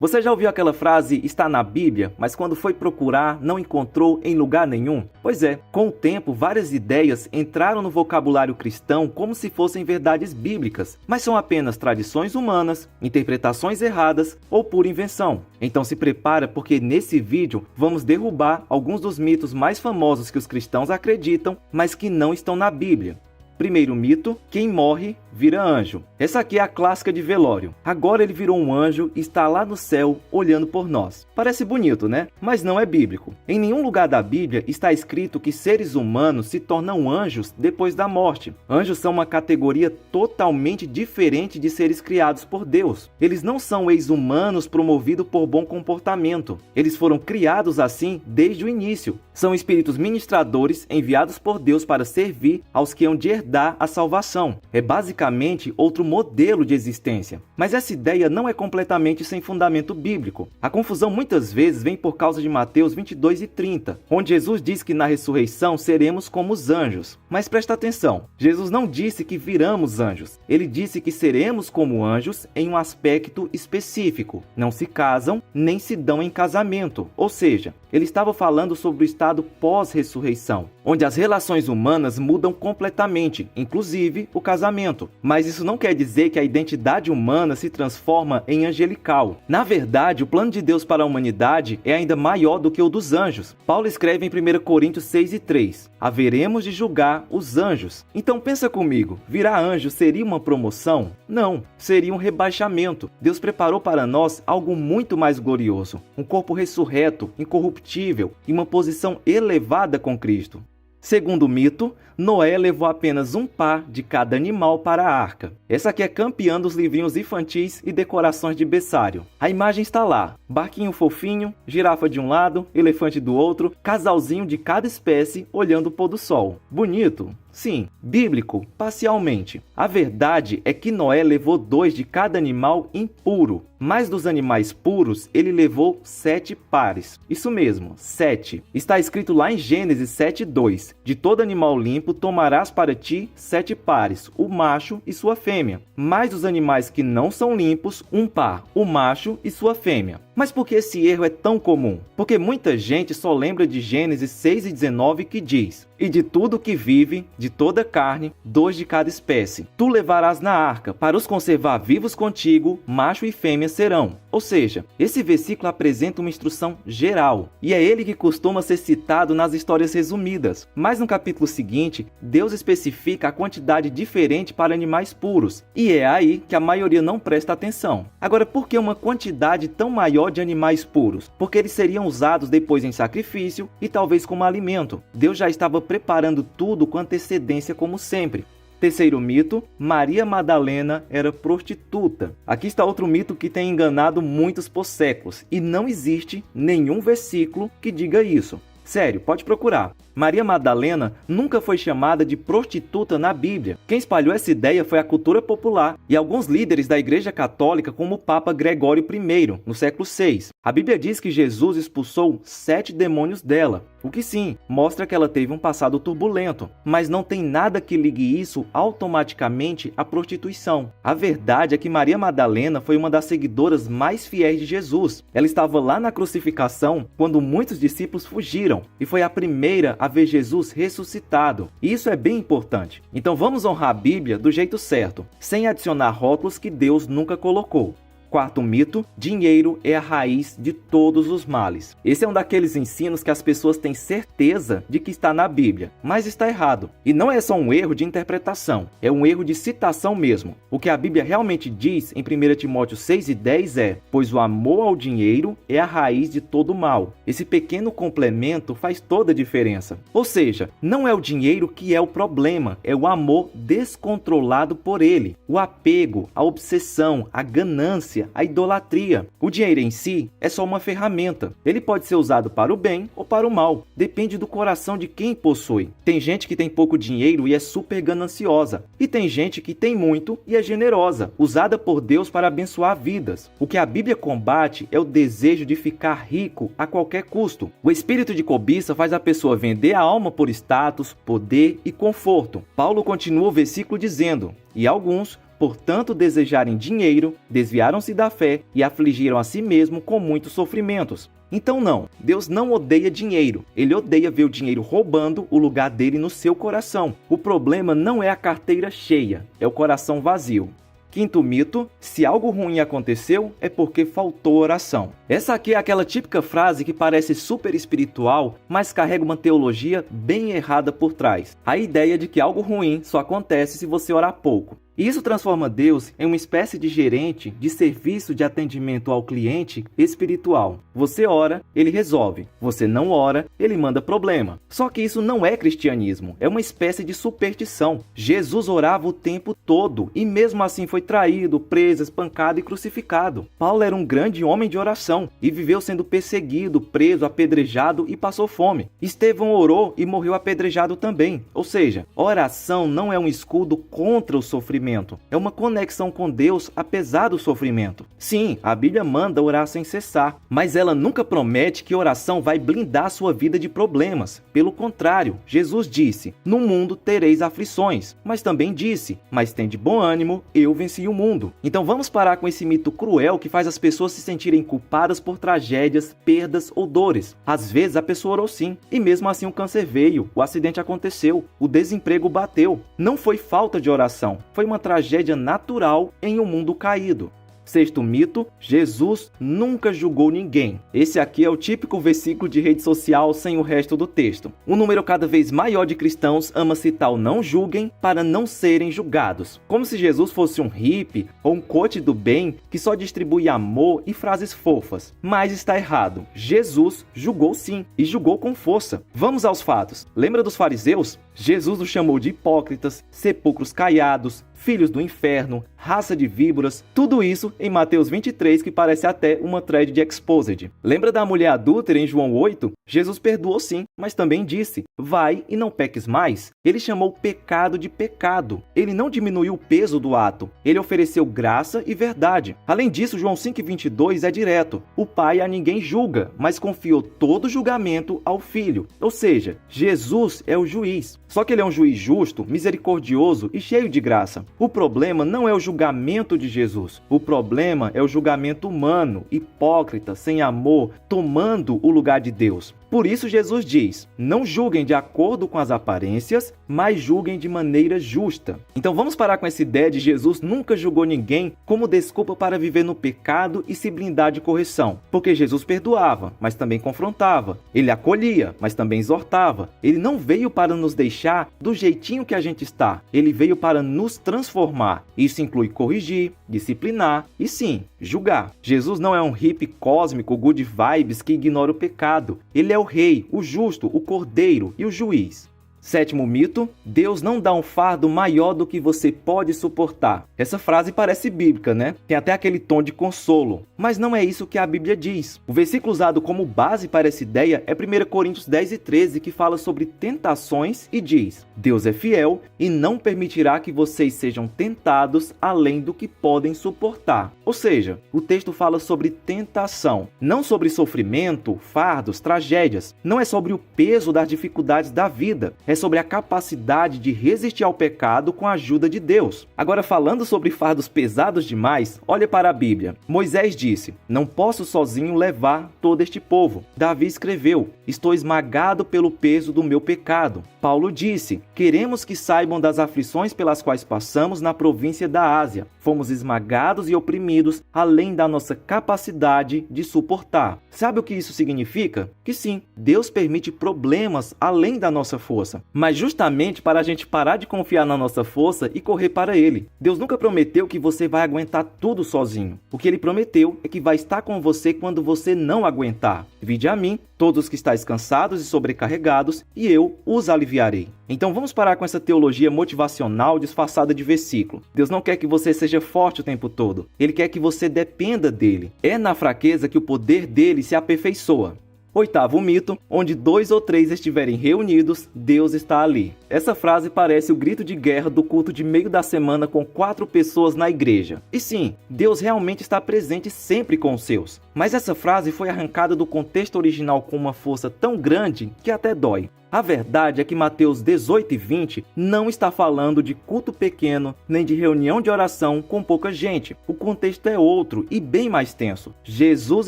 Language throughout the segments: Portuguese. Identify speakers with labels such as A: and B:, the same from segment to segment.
A: Você já ouviu aquela frase, está na Bíblia, mas quando foi procurar, não encontrou em lugar nenhum? Pois é, com o tempo, várias ideias entraram no vocabulário cristão como se fossem verdades bíblicas, mas são apenas tradições humanas, interpretações erradas ou pura invenção. Então se prepara porque nesse vídeo vamos derrubar alguns dos mitos mais famosos que os cristãos acreditam, mas que não estão na Bíblia. Primeiro mito, quem morre vira anjo. Essa aqui é a clássica de velório. Agora ele virou um anjo e está lá no céu olhando por nós. Parece bonito, né? Mas não é bíblico. Em nenhum lugar da Bíblia está escrito que seres humanos se tornam anjos depois da morte. Anjos são uma categoria totalmente diferente de seres criados por Deus. Eles não são ex-humanos promovidos por bom comportamento. Eles foram criados assim desde o início. São espíritos ministradores enviados por Deus para servir aos que hão de herdar a salvação. É basicamente outro modelo de existência. Mas essa ideia não é completamente sem fundamento bíblico. A confusão muitas vezes vem por causa de Mateus 22:30, onde Jesus diz que na ressurreição seremos como os anjos. Mas presta atenção, Jesus não disse que viramos anjos. Ele disse que seremos como anjos em um aspecto específico. Não se casam, nem se dão em casamento. Ou seja, ele estava falando sobre o estado pós-ressurreição, onde as relações humanas mudam completamente, inclusive o casamento. Mas isso não quer dizer que a identidade humana se transforma em angelical. Na verdade, o plano de Deus para a humanidade é ainda maior do que o dos anjos. Paulo escreve em 1 Coríntios 6:3, haveremos de julgar os anjos. Então pensa comigo, virar anjo seria uma promoção? Não, seria um rebaixamento. Deus preparou para nós algo muito mais glorioso, um corpo ressurreto, incorruptível e uma posição elevada com Cristo. Segundo o mito, Noé levou apenas um par de cada animal para a arca. Essa aqui é campeã dos livrinhos infantis e decorações de berçário. A imagem está lá, barquinho fofinho, girafa de um lado, elefante do outro, casalzinho de cada espécie olhando o pôr do sol. Bonito? Sim, bíblico, parcialmente. A verdade é que Noé levou 2 de cada animal impuro, mas dos animais puros ele levou 7 pares. Isso mesmo, 7. Está escrito lá em Gênesis 7:2, de todo animal limpo tomarás para ti 7 pares, o macho e sua fêmea. Mas dos animais que não são limpos, um par, o macho e sua fêmea. Mas por que esse erro é tão comum? Porque muita gente só lembra de Gênesis 6:19 que diz: e de tudo que vive, de toda carne, 2 de cada espécie. Tu levarás na arca, para os conservar vivos contigo, macho e fêmea serão. Ou seja, esse versículo apresenta uma instrução geral, e é ele que costuma ser citado nas histórias resumidas. Mas no capítulo seguinte, Deus especifica a quantidade diferente para animais puros, e é aí que a maioria não presta atenção. Agora, por que uma quantidade tão maior de animais puros? Porque eles seriam usados depois em sacrifício e talvez como alimento. Deus já estava preparando tudo com antecedência como sempre. Terceiro mito, Maria Madalena era prostituta. Aqui está outro mito que tem enganado muitos por séculos, e não existe nenhum versículo que diga isso. Sério, pode procurar. Maria Madalena nunca foi chamada de prostituta na Bíblia. Quem espalhou essa ideia foi a cultura popular e alguns líderes da Igreja Católica, como o Papa Gregório I, no século VI. A Bíblia diz que Jesus expulsou 7 demônios dela, o que sim, mostra que ela teve um passado turbulento, mas não tem nada que ligue isso automaticamente à prostituição. A verdade é que Maria Madalena foi uma das seguidoras mais fiéis de Jesus. Ela estava lá na crucificação quando muitos discípulos fugiram e foi a primeira a ver Jesus ressuscitado. E isso é bem importante. Então vamos honrar a Bíblia do jeito certo, sem adicionar rótulos que Deus nunca colocou. Quarto mito, dinheiro é a raiz de todos os males. Esse é um daqueles ensinos que as pessoas têm certeza de que está na Bíblia, mas está errado. E não é só um erro de interpretação, é um erro de citação mesmo. O que a Bíblia realmente diz em 1 Timóteo 6:10 é: pois o amor ao dinheiro é a raiz de todo mal. Esse pequeno complemento faz toda a diferença. Ou seja, não é o dinheiro que é o problema, é o amor descontrolado por ele. O apego, a obsessão, a ganância, a idolatria. O dinheiro em si é só uma ferramenta. Ele pode ser usado para o bem ou para o mal. Depende do coração de quem possui. Tem gente que tem pouco dinheiro e é super gananciosa. E tem gente que tem muito e é generosa, usada por Deus para abençoar vidas. O que a Bíblia combate é o desejo de ficar rico a qualquer custo. O espírito de cobiça faz a pessoa vender a alma por status, poder e conforto. Paulo continua o versículo dizendo: e alguns, por tanto desejarem dinheiro, desviaram-se da fé e afligiram a si mesmo com muitos sofrimentos. Então não, Deus não odeia dinheiro, Ele odeia ver o dinheiro roubando o lugar dele no seu coração. O problema não é a carteira cheia, é o coração vazio. Quinto mito, se algo ruim aconteceu, é porque faltou oração. Essa aqui é aquela típica frase que parece super espiritual, mas carrega uma teologia bem errada por trás. A ideia de que algo ruim só acontece se você orar pouco. E isso transforma Deus em uma espécie de gerente de serviço de atendimento ao cliente espiritual. Você ora, ele resolve. Você não ora, ele manda problema. Só que isso não é cristianismo, é uma espécie de superstição. Jesus orava o tempo todo e mesmo assim foi traído, preso, espancado e crucificado. Paulo era um grande homem de oração e viveu sendo perseguido, preso, apedrejado e passou fome. Estevão orou e morreu apedrejado também. Ou seja, oração não é um escudo contra o sofrimento. É uma conexão com Deus apesar do sofrimento. Sim, a Bíblia manda orar sem cessar, mas ela nunca promete que oração vai blindar sua vida de problemas. Pelo contrário, Jesus disse, no mundo tereis aflições, mas também disse, mas tende bom ânimo, eu venci o mundo. Então vamos parar com esse mito cruel que faz as pessoas se sentirem culpadas por tragédias, perdas ou dores. Às vezes a pessoa orou sim, e mesmo assim o câncer veio, o acidente aconteceu, o desemprego bateu. Não foi falta de oração, foi uma tragédia natural em um mundo caído. Sexto mito, Jesus nunca julgou ninguém. Esse aqui é o típico versículo de rede social sem o resto do texto. Um número cada vez maior de cristãos ama citar o não julguem para não serem julgados. Como se Jesus fosse um hippie ou um coach do bem que só distribui amor e frases fofas. Mas está errado. Jesus julgou sim, e julgou com força. Vamos aos fatos. Lembra dos fariseus? Jesus os chamou de hipócritas, sepulcros caiados, filhos do inferno, raça de víboras, tudo isso em Mateus 23, que parece até uma thread de Exposed. Lembra da mulher adúltera em João 8? Jesus perdoou sim, mas também disse, vai e não peques mais. Ele chamou pecado de pecado. Ele não diminuiu o peso do ato. Ele ofereceu graça e verdade. Além disso, João 5,22 é direto. O Pai a ninguém julga, mas confiou todo o julgamento ao Filho. Ou seja, Jesus é o juiz. Só que ele é um juiz justo, misericordioso e cheio de graça. O problema não é o julgamento de Jesus. O problema é o julgamento humano, hipócrita, sem amor, tomando o lugar de Deus. Por isso Jesus diz, não julguem de acordo com as aparências, mas julguem de maneira justa. Então vamos parar com essa ideia de Jesus nunca julgou ninguém como desculpa para viver no pecado e se blindar de correção. Porque Jesus perdoava, mas também confrontava. Ele acolhia, mas também exortava. Ele não veio para nos deixar do jeitinho que a gente está. Ele veio para nos transformar. Isso inclui corrigir, disciplinar e sim, julgar. Jesus não é um hippie cósmico, good vibes que ignora o pecado. Ele é o rei, o justo, o cordeiro e o juiz. Sétimo mito, Deus não dá um fardo maior do que você pode suportar. Essa frase parece bíblica, né? Tem até aquele tom de consolo. Mas não é isso que a Bíblia diz. O versículo usado como base para essa ideia é 1 Coríntios 10:13, que fala sobre tentações e diz, Deus é fiel e não permitirá que vocês sejam tentados além do que podem suportar. Ou seja, o texto fala sobre tentação, não sobre sofrimento, fardos, tragédias. Não é sobre o peso das dificuldades da vida. É sobre a capacidade de resistir ao pecado com a ajuda de Deus. Agora, falando sobre fardos pesados demais, olha para a Bíblia. Moisés disse, não posso sozinho levar todo este povo. Davi escreveu, estou esmagado pelo peso do meu pecado. Paulo disse, queremos que saibam das aflições pelas quais passamos na província da Ásia. Fomos esmagados e oprimidos além da nossa capacidade de suportar. Sabe o que isso significa? Que sim, Deus permite problemas além da nossa força. Mas justamente para a gente parar de confiar na nossa força e correr para Ele. Deus nunca prometeu que você vai aguentar tudo sozinho. O que Ele prometeu é que vai estar com você quando você não aguentar. Vinde a mim, todos os que estáis cansados e sobrecarregados, e eu os aliviarei. Então vamos parar com essa teologia motivacional disfarçada de versículo. Deus não quer que você seja forte o tempo todo. Ele quer que você dependa dele. É na fraqueza que o poder dele se aperfeiçoa. Oitavo mito, onde 2 ou 3 estiverem reunidos, Deus está ali. essa frase parece o grito de guerra do culto de meio da semana com 4 pessoas na igreja. E sim, Deus realmente está presente sempre com os seus. Mas essa frase foi arrancada do contexto original com uma força tão grande que até dói. A verdade é que Mateus 18 e 20 não está falando de culto pequeno, nem de reunião de oração com pouca gente. O contexto é outro e bem mais tenso. Jesus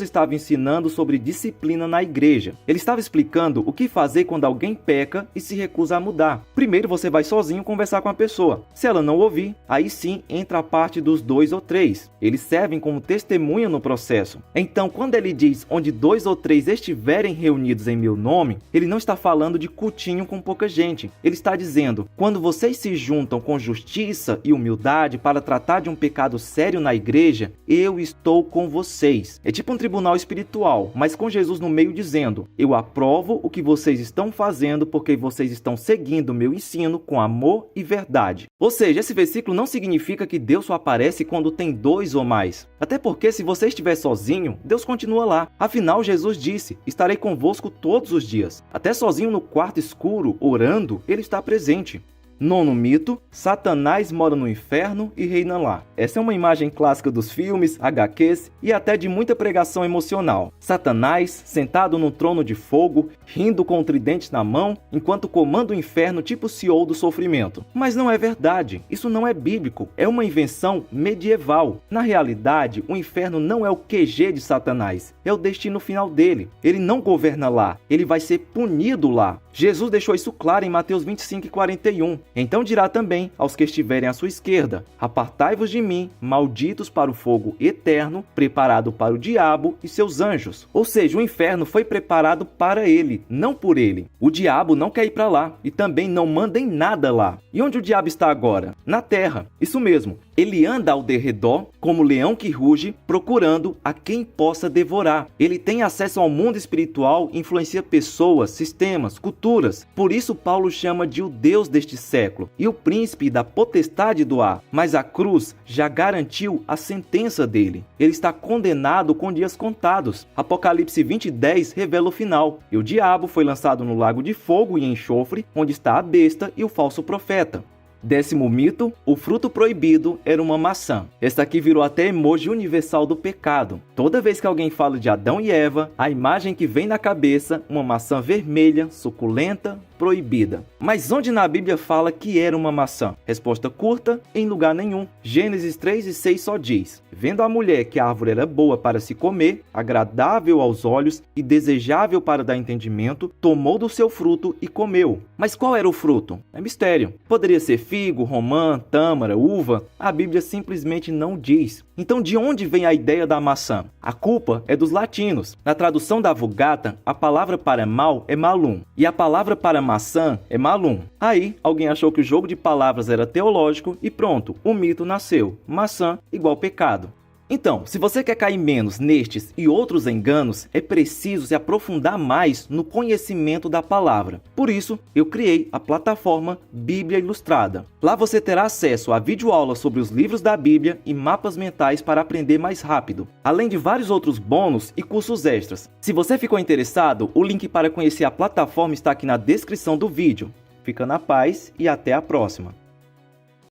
A: estava ensinando sobre disciplina na igreja. Ele estava explicando o que fazer quando alguém peca e se recusa a mudar. Primeiro você vai sozinho conversar com a pessoa. Se ela não ouvir, aí sim entra a parte dos 2 ou 3. Eles servem como testemunha no processo. Então, quando ele diz onde 2 ou 3 estiverem reunidos em meu nome, ele não está falando de cultinho com pouca gente. Ele está dizendo, quando vocês se juntam com justiça e humildade para tratar de um pecado sério na igreja, eu estou com vocês. É tipo um tribunal espiritual, mas com Jesus no meio dizendo, eu aprovo o que vocês estão fazendo porque vocês estão seguindo o meu ensino com amor e verdade. Ou seja, esse versículo não significa que Deus só aparece quando tem 2 ou mais. Até porque se você estiver sozinho, Deus continua lá. Afinal, Jesus disse, estarei convosco todos os dias. Até sozinho no quarto escuro, orando, ele está presente. Nono mito, Satanás mora no inferno e reina lá. Essa é uma imagem clássica dos filmes, HQs e até de muita pregação emocional. Satanás, sentado num trono de fogo, rindo com um tridente na mão, enquanto comanda o inferno tipo CEO do sofrimento. Mas não é verdade, isso não é bíblico, é uma invenção medieval. Na realidade, o inferno não é o QG de Satanás, é o destino final dele. Ele não governa lá, ele vai ser punido lá. Jesus deixou isso claro em Mateus 25 e 41. Então dirá também aos que estiverem à sua esquerda, apartai-vos de mim, malditos para o fogo eterno, preparado para o diabo e seus anjos. Ou seja, o inferno foi preparado para ele, não por ele. O diabo não quer ir para lá e também não manda em nada lá. E onde o diabo está agora? Na terra. Isso mesmo. Ele anda ao derredor, como leão que ruge, procurando a quem possa devorar. Ele tem acesso ao mundo espiritual, influencia pessoas, sistemas, culturas. Por isso Paulo chama de o Deus deste século e o príncipe da potestade do ar. Mas a cruz já garantiu a sentença dele. Ele está condenado com dias contados. Apocalipse 20:10 revela o final. E o diabo foi lançado no lago de fogo e enxofre, onde está a besta e o falso profeta. 10º mito, o fruto proibido era uma maçã. Esta aqui virou até emoji universal do pecado. Toda vez que alguém fala de Adão e Eva, a imagem que vem na cabeça, uma maçã vermelha, suculenta, proibida. Mas onde na Bíblia fala que era uma maçã? Resposta curta, em lugar nenhum. Gênesis 3:6 só diz, vendo a mulher que a árvore era boa para se comer, agradável aos olhos e desejável para dar entendimento, tomou do seu fruto e comeu. Mas qual era o fruto? É mistério. Poderia ser figo, romã, tâmara, uva. A Bíblia simplesmente não diz. Então de onde vem a ideia da maçã? A culpa é dos latinos. Na tradução da Vulgata, a palavra para mal é malum e a palavra para maçã é malum. Aí, alguém achou que o jogo de palavras era teológico e pronto, o mito nasceu. Maçã igual pecado. Então, se você quer cair menos nestes e outros enganos, é preciso se aprofundar mais no conhecimento da palavra. Por isso, eu criei a plataforma Bíblia Ilustrada. Lá você terá acesso a videoaulas sobre os livros da Bíblia e mapas mentais para aprender mais rápido, além de vários outros bônus e cursos extras. Se você ficou interessado, o link para conhecer a plataforma está aqui na descrição do vídeo. Fica na paz e até a próxima.